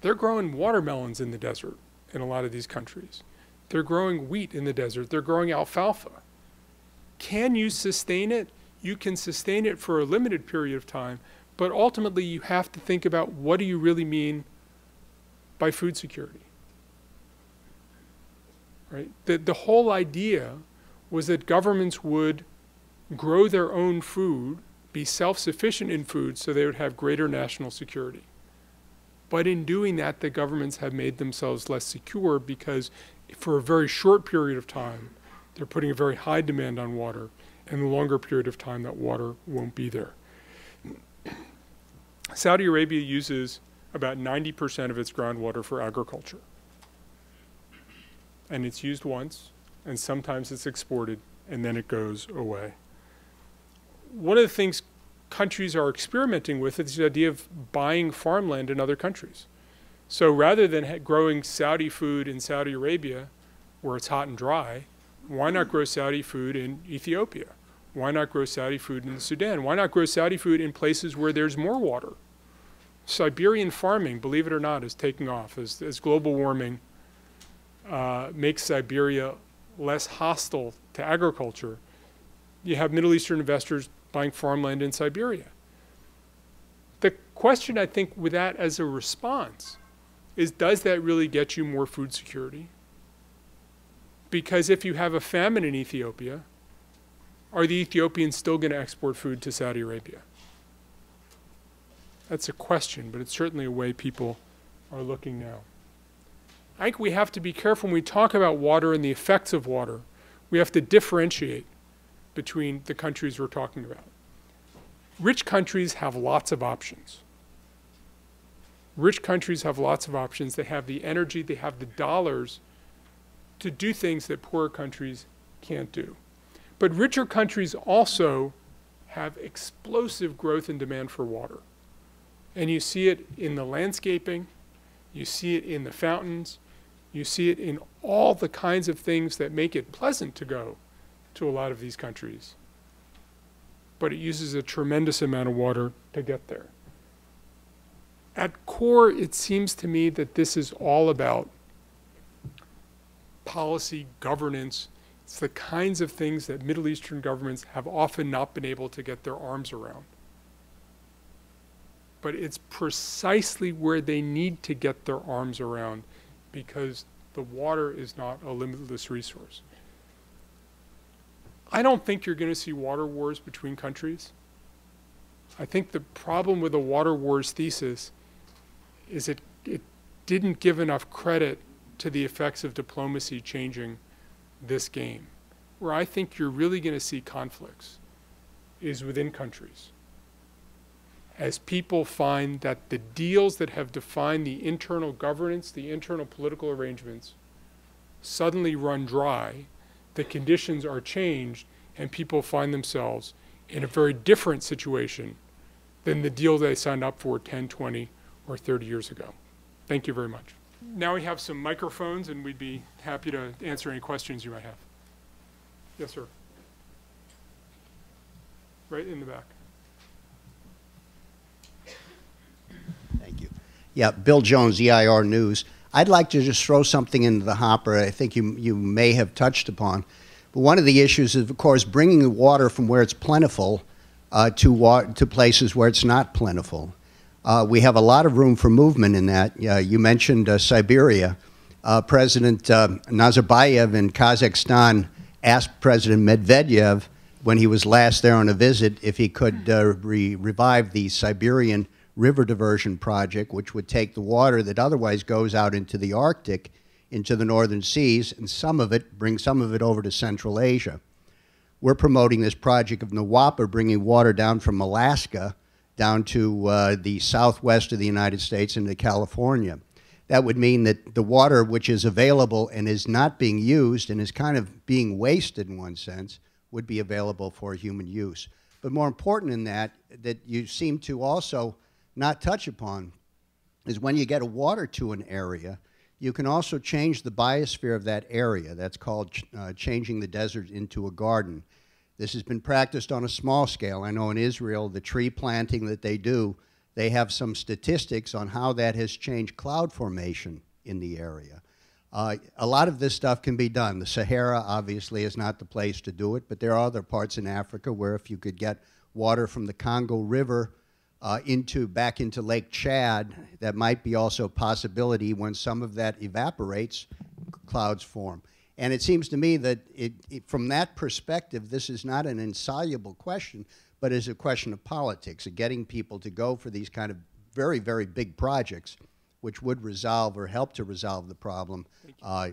They're growing watermelons in the desert in a lot of these countries. They're growing wheat in the desert. They're growing alfalfa. Can you sustain it? You can sustain it for a limited period of time, but ultimately you have to think about what do you really mean by food security? Right? The whole idea was that governments would grow their own food, be self-sufficient in food, so they would have greater national security. But in doing that, the governments have made themselves less secure because for a very short period of time, they're putting a very high demand on water, and a longer period of time that water won't be there. Saudi Arabia uses about 90% of its groundwater for agriculture. And it's used once, and sometimes it's exported, and then it goes away. One of the things countries are experimenting with is the idea of buying farmland in other countries. So rather than growing Saudi food in Saudi Arabia, where it's hot and dry, why not grow Saudi food in Ethiopia? Why not grow Saudi food in the Sudan? Why not grow Saudi food in places where there's more water? Siberian farming, believe it or not, is taking off as global warming makes Siberia less hostile to agriculture. You have Middle Eastern investors buying farmland in Siberia. The question, I think, with that as a response is, does that really get you more food security? Because if you have a famine in Ethiopia, are the Ethiopians still going to export food to Saudi Arabia? That's a question, but it's certainly a way people are looking now. I think we have to be careful when we talk about water and the effects of water. We have to differentiate between the countries we're talking about. Rich countries have lots of options. Rich countries have lots of options. They have the energy, they have the dollars to do things that poorer countries can't do. But richer countries also have explosive growth in demand for water. And you see it in the landscaping, you see it in the fountains, you see it in all the kinds of things that make it pleasant to go to a lot of these countries. But it uses a tremendous amount of water to get there. At core, it seems to me that this is all about policy, governance. It's the kinds of things that Middle Eastern governments have often not been able to get their arms around. But it's precisely where they need to get their arms around, because the water is not a limitless resource. I don't think you're going to see water wars between countries. I think the problem with the water wars thesis is it didn't give enough credit to the effects of diplomacy changing this game. Where I think you're really going to see conflicts is within countries. As people find that the deals that have defined the internal governance, the internal political arrangements, suddenly run dry, the conditions are changed, and people find themselves in a very different situation than the deal they signed up for 10, 20, or 30 years ago. Thank you very much. Now we have some microphones, and we'd be happy to answer any questions you might have. Yes, sir. Right in the back. Thank you. Yeah, Bill Jones, EIR News. I'd like to just throw something into the hopper I think you may have touched upon. But one of the issues is, of course, bringing the water from where it's plentiful to places where it's not plentiful. We have a lot of room for movement in that. You mentioned Siberia. President Nazarbayev in Kazakhstan asked President Medvedev, when he was last there on a visit, if he could revive the Siberian river diversion project, which would take the water that otherwise goes out into the Arctic, into the northern seas, and bring some of it over to Central Asia. We're promoting this project of Nawapa, bringing water down from Alaska down to the southwest of the United States into California. That would mean that the water which is available and is not being used and is kind of being wasted in one sense would be available for human use. But more important than that, that you seem to also not touch upon, is when you get a water to an area, you can also change the biosphere of that area. That's called changing the desert into a garden. This has been practiced on a small scale. I know in Israel, the tree planting that they do, they have some statistics on how that has changed cloud formation in the area. A lot of this stuff can be done. The Sahara obviously is not the place to do it, but there are other parts in Africa where if you could get water from the Congo River back into Lake Chad, that might be also a possibility. When some of that evaporates, clouds form. And it seems to me that from that perspective, this is not an insoluble question, but is a question of politics, of getting people to go for these kind of very, very big projects, which would resolve or help to resolve the problem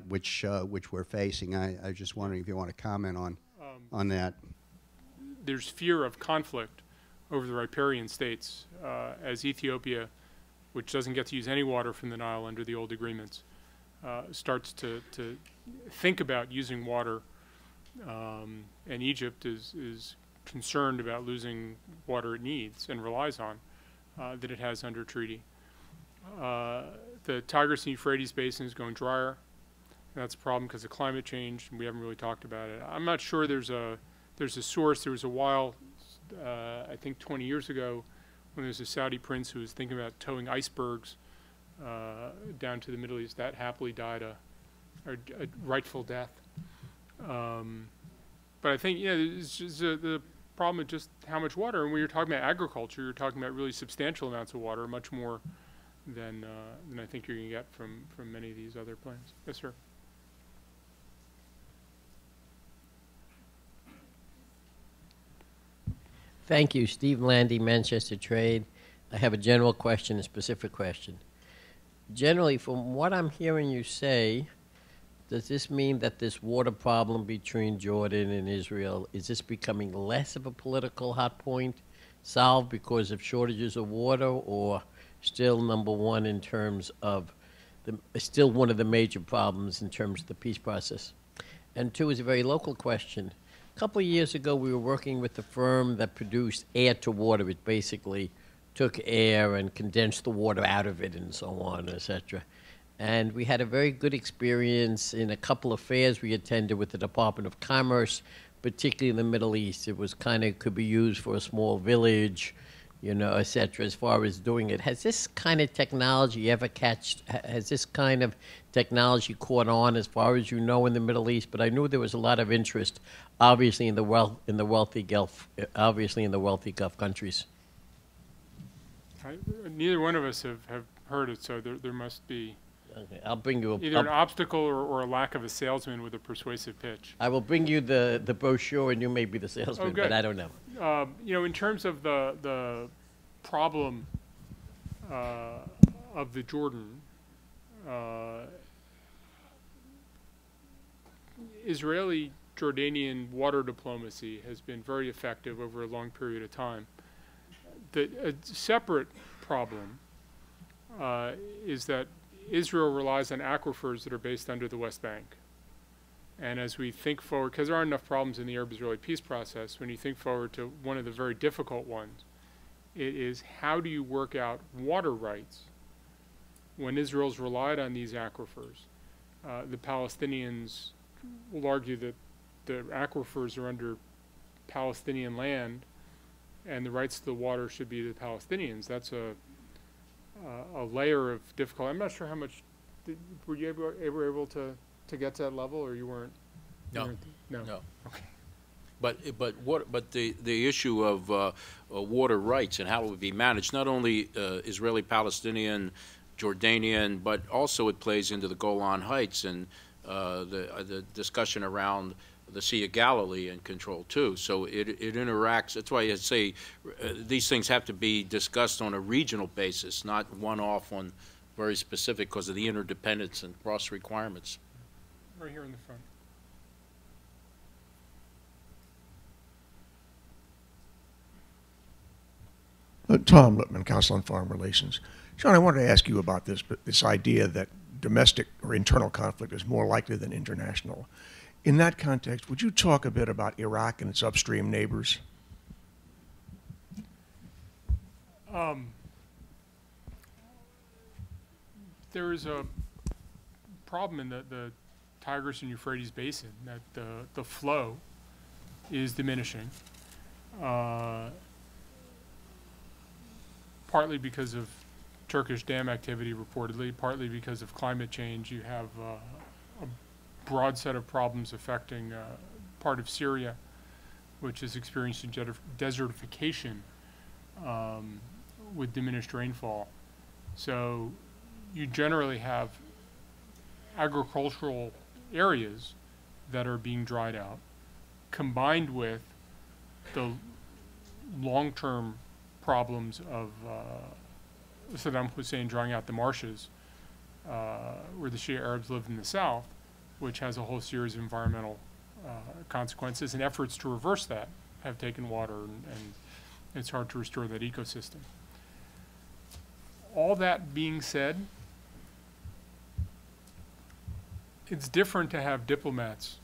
which we're facing. I was just wondering if you want to comment on that. There's fear of conflict over the riparian states as Ethiopia, which doesn't get to use any water from the Nile under the old agreements, starts to think about using water, and Egypt is concerned about losing water it needs and relies on that it has under treaty. The Tigris and Euphrates basin is going drier. That's a problem because of climate change, and we haven't really talked about it. I'm not sure there's a source. There was a while, I think 20 years ago, when there was a Saudi prince who was thinking about towing icebergs down to the Middle East. That happily died a rightful death. But I think, it's just the problem of just how much water. And when you're talking about agriculture, you're talking about really substantial amounts of water, much more than I think you're going to get from many of these other plants. Yes, sir. Thank you. Steve Landy, Manchester Trade. I have a general question, a specific question. Generally, from what I'm hearing you say, does this mean that this water problem between Jordan and Israel, is this becoming less of a political hot point, solved because of shortages of water, or still number one in terms of still one of the major problems in terms of the peace process? And two is a very local question. A couple of years ago, we were working with a firm that produced air to water. It basically took air and condensed the water out of it and so on, etc. And we had a very good experience in a couple of fairs we attended with the Department of Commerce, particularly in the Middle East. It was could be used for a small village, etc. as far as doing it. Has this kind of technology has this kind of technology caught on as far as you know in the Middle East? But I knew there was a lot of interest, obviously in the wealthy Gulf countries. Neither one of us have heard it, so there must be Okay, I'll bring you either an obstacle or a lack of a salesman with a persuasive pitch. I will bring you the brochure, and you may be the salesman, but I don't know. In terms of the problem of the Jordan, Israeli-Jordanian water diplomacy has been very effective over a long period of time. A separate problem is that Israel relies on aquifers that are based under the West Bank. And as we think forward, because there aren't enough problems in the Arab-Israeli peace process, when you think forward to one of the very difficult ones, it is how do you work out water rights when Israel's relied on these aquifers? The Palestinians will argue that the aquifers are under Palestinian land and the rights to the water should be the Palestinians. That's a layer of difficulty. I'm not sure how much, were you ever able to get to that level, or you weren't? No. No. Okay. But the issue of water rights and how it would be managed, not only Israeli, Palestinian, Jordanian, but also it plays into the Golan Heights and the discussion around the Sea of Galilee and control too. So it interacts. That's why I say these things have to be discussed on a regional basis, not one-off on very specific because of the interdependence and cross requirements. Right here in the front. Tom Lippman, Council on Foreign Relations. John, I wanted to ask you about this idea that domestic or internal conflict is more likely than international. In that context, would you talk a bit about Iraq and its upstream neighbors? There is a problem in the Tigris and Euphrates basin that the flow is diminishing, partly because of Turkish dam activity reportedly, partly because of climate change. You have a broad set of problems affecting part of Syria, which is experiencing desertification with diminished rainfall. So you generally have agricultural areas that are being dried out, combined with the long-term problems of Saddam Hussein drawing out the marshes where the Shia Arabs live in the south, which has a whole series of environmental consequences, and efforts to reverse that have taken water, and it's hard to restore that ecosystem. All that being said, it's different to have diplomats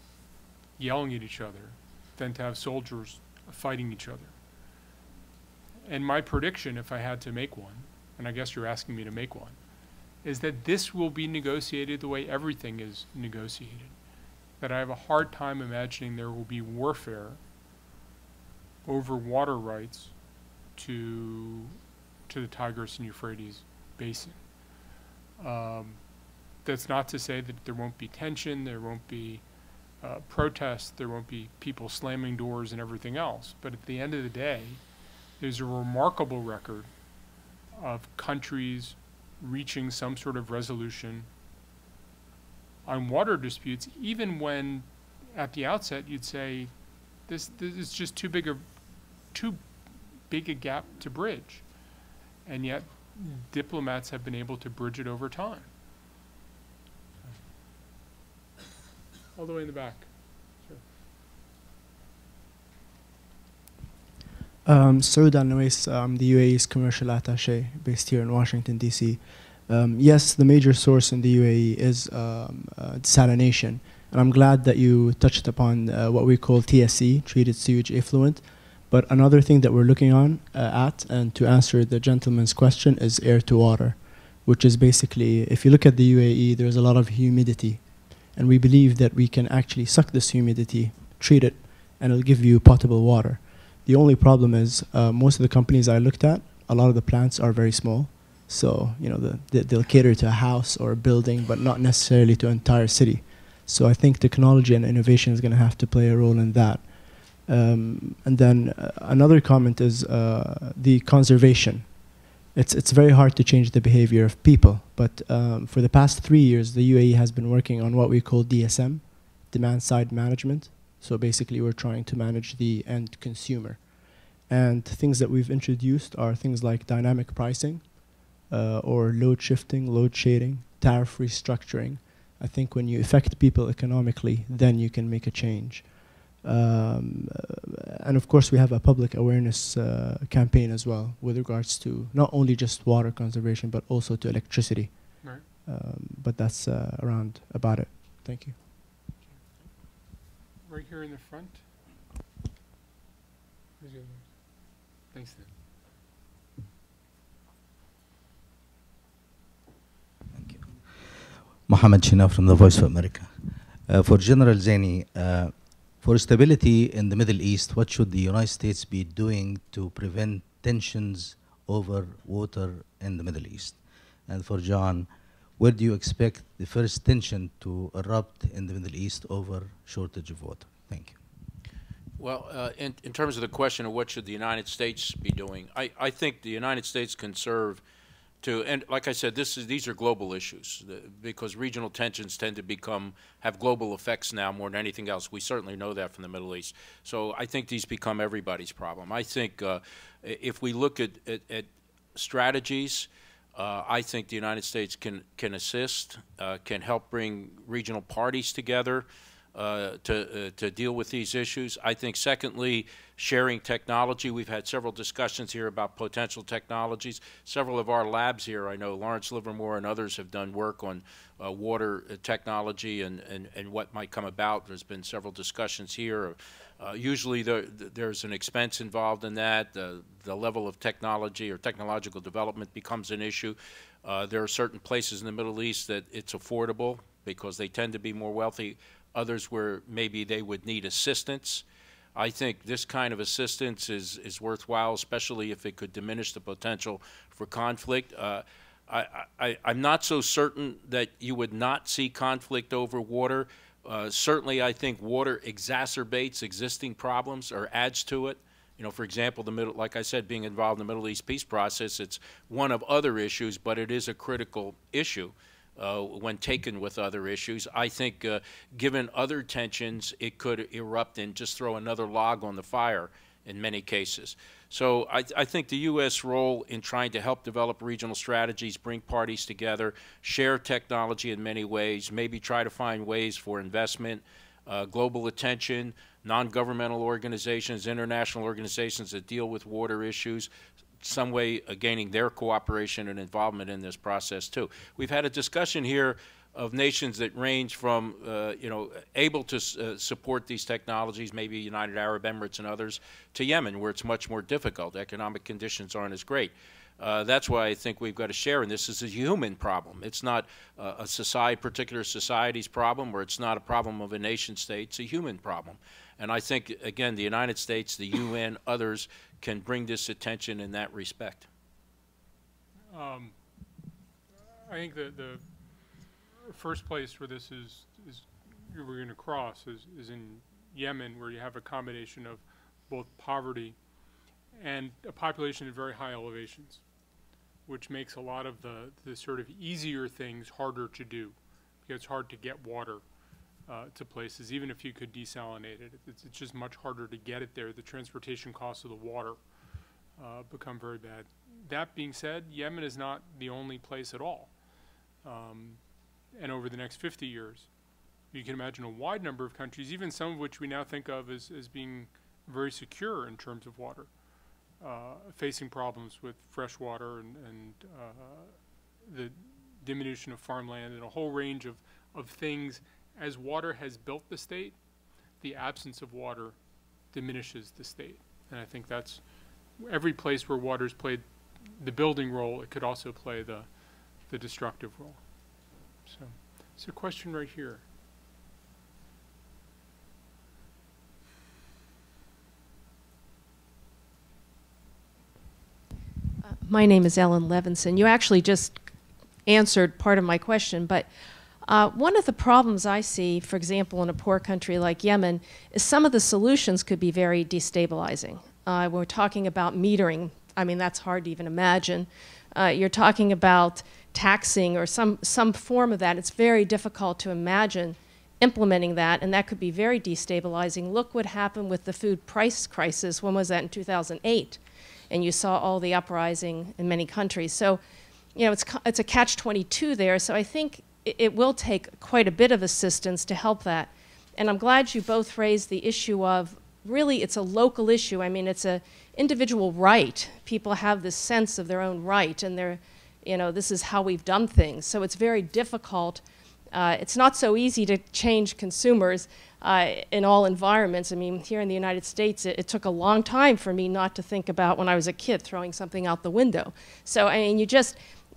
yelling at each other than to have soldiers fighting each other. And my prediction, if I had to make one, and I guess you're asking me to make one, is that this will be negotiated the way everything is negotiated. That I have a hard time imagining there will be warfare over water rights to the Tigris and Euphrates basin. That's not to say that there won't be tension, there won't be protests, there won't be people slamming doors and everything else. But at the end of the day, there's a remarkable record of countries reaching some sort of resolution on water disputes, even when at the outset you'd say this is just too big a gap to bridge. And yet diplomats have been able to bridge it over time. All the way in the back. Saud Al-Nawais, I'm the UAE's commercial attaché based here in Washington, D.C. Yes, the major source in the UAE is desalination. And I'm glad that you touched upon what we call TSE, treated sewage effluent. But another thing that we're looking at, and to answer the gentleman's question, is air to water, which is basically, if you look at the UAE, there's a lot of humidity. And we believe that we can actually suck this humidity, treat it, and it'll give you potable water. The only problem is most of the companies I looked at, a lot of the plants are very small. So, you know, they'll cater to a house or a building, but not necessarily to an entire city. So I think technology and innovation is going to have to play a role in that. And then another comment is the conservation. It's very hard to change the behavior of people, but for the past 3 years, the UAE has been working on what we call DSM, demand-side management. So basically, we're trying to manage the end consumer. And things that we've introduced are things like dynamic pricing, or load shifting, load shading, tariff restructuring. I think when you affect people economically, then you can make a change. And of course, we have a public awareness campaign as well with regards to not only just water conservation, but also to electricity. Right. But that's around about it. Thank you. Right here in the front. Thanks, then. Thank you. Mohammed Shina from the Voice of America. For General Zaini, for stability in the Middle East, what should the United States be doing to prevent tensions over water in the Middle East? And for John, where do you expect the first tension to erupt in the Middle East over shortage of water? Thank you. Well, in terms of the question of what should the United States be doing, I think the United States can serve to, and like I said, these are global issues because regional tensions tend to have global effects now more than anything else. We certainly know that from the Middle East. So I think these become everybody's problem. I think if we look at strategies, I think the United States can assist, can help bring regional parties together, to deal with these issues. I think, secondly, sharing technology. We've had several discussions here about potential technologies. Several of our labs here, I know Lawrence Livermore and others have done work on water technology and what might come about. There's been several discussions here. Usually there's an expense involved in that. The level of technology or technological development becomes an issue. There are certain places in the Middle East that it's affordable because they tend to be more wealthy. Others where maybe they would need assistance. I think this kind of assistance is worthwhile, especially if it could diminish the potential for conflict. I'm not so certain that you would not see conflict over water. Certainly, I think water exacerbates existing problems or adds to it. You know, for example, like I said, being involved in the Middle East peace process, it's one of other issues, but it is a critical issue. When taken with other issues. I think given other tensions, it could erupt and just throw another log on the fire in many cases. So I think the U.S. role in trying to help develop regional strategies, bring parties together, share technology in many ways, maybe try to find ways for investment, global attention, non-governmental organizations, international organizations that deal with water issues, some way gaining their cooperation and involvement in this process too. We've had a discussion here of nations that range from, able to support these technologies, maybe United Arab Emirates and others, to Yemen, where it's much more difficult. Economic conditions aren't as great. That's why I think we've got to share, and this is a human problem. It's not a particular society's problem, or it's not a problem of a nation state. It's a human problem. And I think, again, the United States, the UN, others can bring this attention in that respect. I think the first place where this is we're going to cross is in Yemen, where you have a combination of both poverty and a population at very high elevations, which makes a lot of the sort of easier things harder to do, because it's hard to get water to places, even if you could desalinate it. It's just much harder to get it there. The transportation costs of the water become very bad. That being said, Yemen is not the only place at all. And over the next 50 years, you can imagine a wide number of countries, even some of which we now think of as being very secure in terms of water, facing problems with fresh water and the diminution of farmland and a whole range of things. As water has built the state, the absence of water diminishes the state. And I think that's every place where water's played the building role, it could also play the destructive role. So it's a question right here. My name is Ellen Levinson. You actually just answered part of my question, but one of the problems I see, for example, in a poor country like Yemen, is some of the solutions could be very destabilizing. We're talking about metering. I mean, that's hard to even imagine. You're talking about taxing or some form of that. It's very difficult to imagine implementing that, and that could be very destabilizing. Look what happened with the food price crisis. When was that? In 2008. And you saw all the uprising in many countries. So, you know, it's a catch-22 there. So I think it will take quite a bit of assistance to help that. And I'm glad you both raised the issue of, really, it's a local issue. I mean, it's an individual right. People have this sense of their own right, and they're, you know, this is how we've done things. So it's very difficult. It's not so easy to change consumers in all environments. I mean, here in the United States, it took a long time for me not to think about, when I was a kid, throwing something out the window. So, I mean,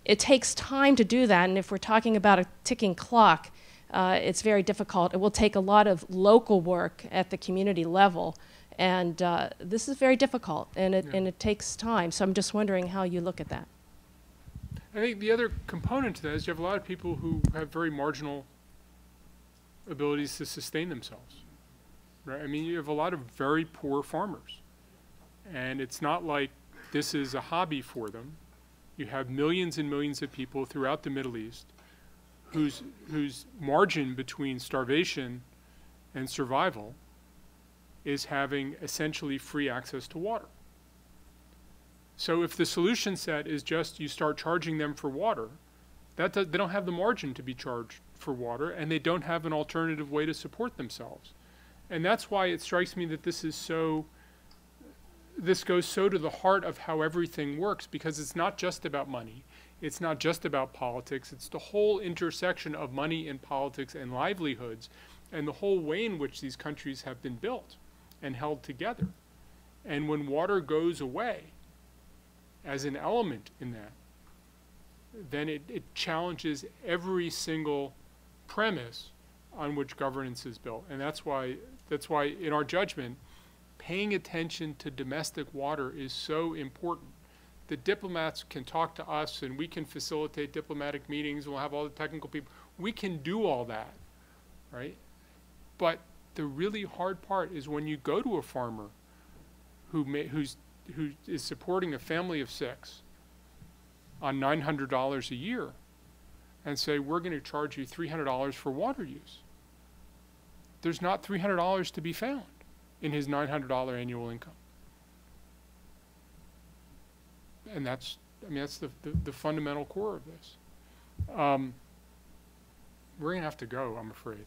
it takes time to do that, and if we're talking about a ticking clock, it's very difficult. It will take a lot of local work at the community level, and this is very difficult, and it takes time. So I'm just wondering how you look at that. I think the other component to that is you have a lot of people who have very marginal abilities to sustain themselves, right? I mean, you have a lot of very poor farmers, and it's not like this is a hobby for them. You have millions and millions of people throughout the Middle East whose margin between starvation and survival is having essentially free access to water. So if the solution set is just you start charging them for water, they don't have the margin to be charged for water, and they don't have an alternative way to support themselves. And that's why it strikes me that this goes so to the heart of how everything works, because it's not just about money. It's not just about politics. It's the whole intersection of money and politics and livelihoods, and the whole way in which these countries have been built and held together. And when water goes away as an element in that, then it challenges every single premise on which governance is built. And that's why in our judgment, paying attention to domestic water is so important. The diplomats can talk to us, and we can facilitate diplomatic meetings. We'll have all the technical people. We can do all that, right? But the really hard part is when you go to a farmer who is supporting a family of 6 on $900 a year and say, we're going to charge you $300 for water use. There's not $300 to be found in his $900 annual income. And that's the fundamental core of this. We're going to have to go, I'm afraid,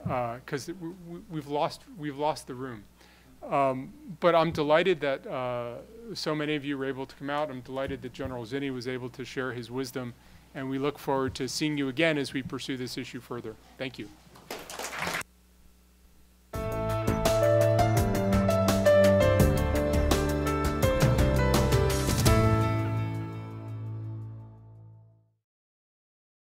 because we've lost the room. But I'm delighted that so many of you were able to come out. I'm delighted that General Zinni was able to share his wisdom, and we look forward to seeing you again as we pursue this issue further. Thank you.